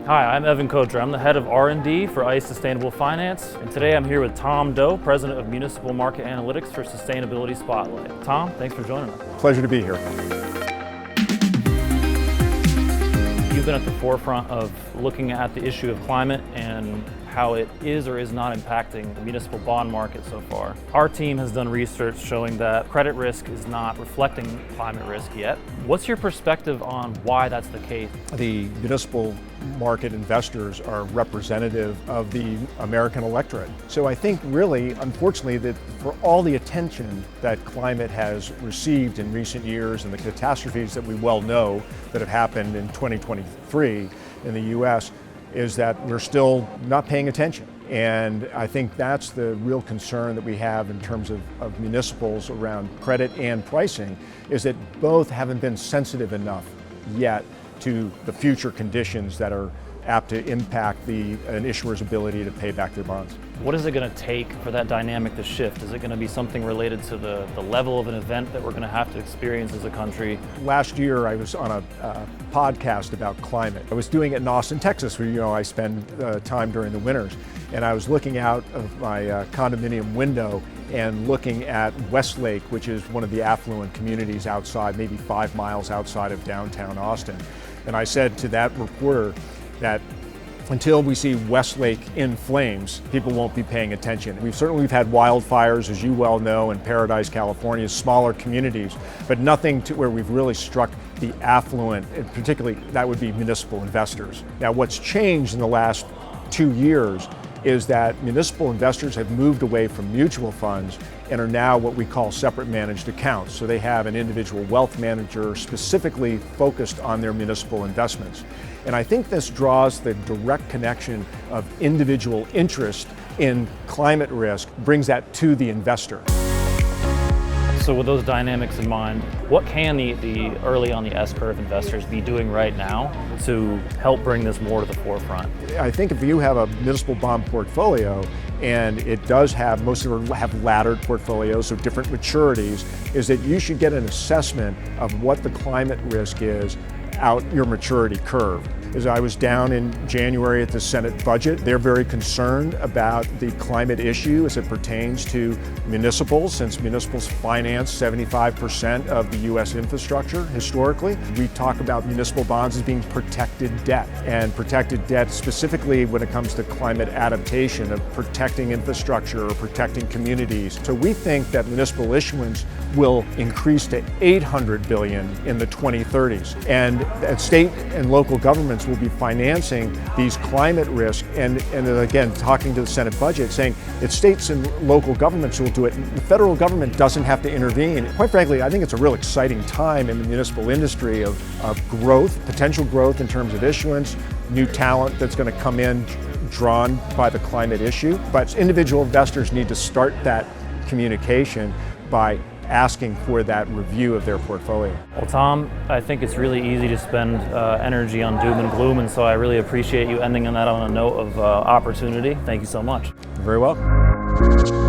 Hi, I'm Evan Kocher. I'm the head of R&D for ICE Sustainable Finance, and today I'm here with Tom Doe, president of Municipal Market Analytics for Sustainability Spotlight. Tom, thanks for joining us. Pleasure to be here. You've been at the forefront of looking at the issue of climate and how it is or is not impacting the municipal bond market so far. Our team has done research showing that credit risk is not reflecting climate risk yet. What's your perspective on why that's the case? The municipal market investors are representative of the American electorate. So I think really, unfortunately, that for all the attention that climate has received in recent years and the catastrophes that we well know that have happened in 2023 in the US, is that we're still not paying attention. And I think that's the real concern that we have in terms of municipals around credit and pricing, is that both haven't been sensitive enough yet to the future conditions that are apt to impact an issuer's ability to pay back their bonds. What is it going to take for that dynamic to shift? Is it going to be something related to the level of an event that we're going to have to experience as a country? Last year I was on a podcast about climate. I was doing it in Austin, Texas, where I spend time during the winters. And I was looking out of my condominium window and looking at Westlake, which is one of the affluent communities outside, maybe 5 miles outside of downtown Austin. And I said to that reporter that until we see Westlake in flames, people won't be paying attention. We've had wildfires, as you well know, in Paradise, California, smaller communities, but nothing to where we've really struck the affluent, and particularly that would be municipal investors. Now, what's changed in the last 2 years is that municipal investors have moved away from mutual funds and are now what we call separate managed accounts. So they have an individual wealth manager specifically focused on their municipal investments. And I think this draws the direct connection of individual interest in climate risk, brings that to the investor. So with those dynamics in mind, what can the early on the S-curve investors be doing right now to help bring this more to the forefront? I think if you have a municipal bond portfolio, and it does have, most of them have laddered portfolios, so different maturities, is that you should get an assessment of what the climate risk is out your maturity curve. As I was down in January at the Senate budget, they're very concerned about the climate issue as it pertains to municipals, since municipals finance 75% of the US infrastructure historically. We talk about municipal bonds as being protected debt, and protected debt specifically when it comes to climate adaptation, of protecting infrastructure or protecting communities. So we think that municipal issuance will increase to $800 billion in the 2030s. And state and local governments will be financing these climate risks, and again, talking to the Senate budget, saying it's states and local governments who will do it. The federal government doesn't have to intervene. Quite frankly, I think it's a real exciting time in the municipal industry of growth, potential growth in terms of issuance, new talent that's going to come in drawn by the climate issue. But individual investors need to start that communication by asking for that review of their portfolio. Well, Tom, I think it's really easy to spend energy on doom and gloom, and so I really appreciate you ending on that on a note of opportunity. Thank you so much. You're very welcome.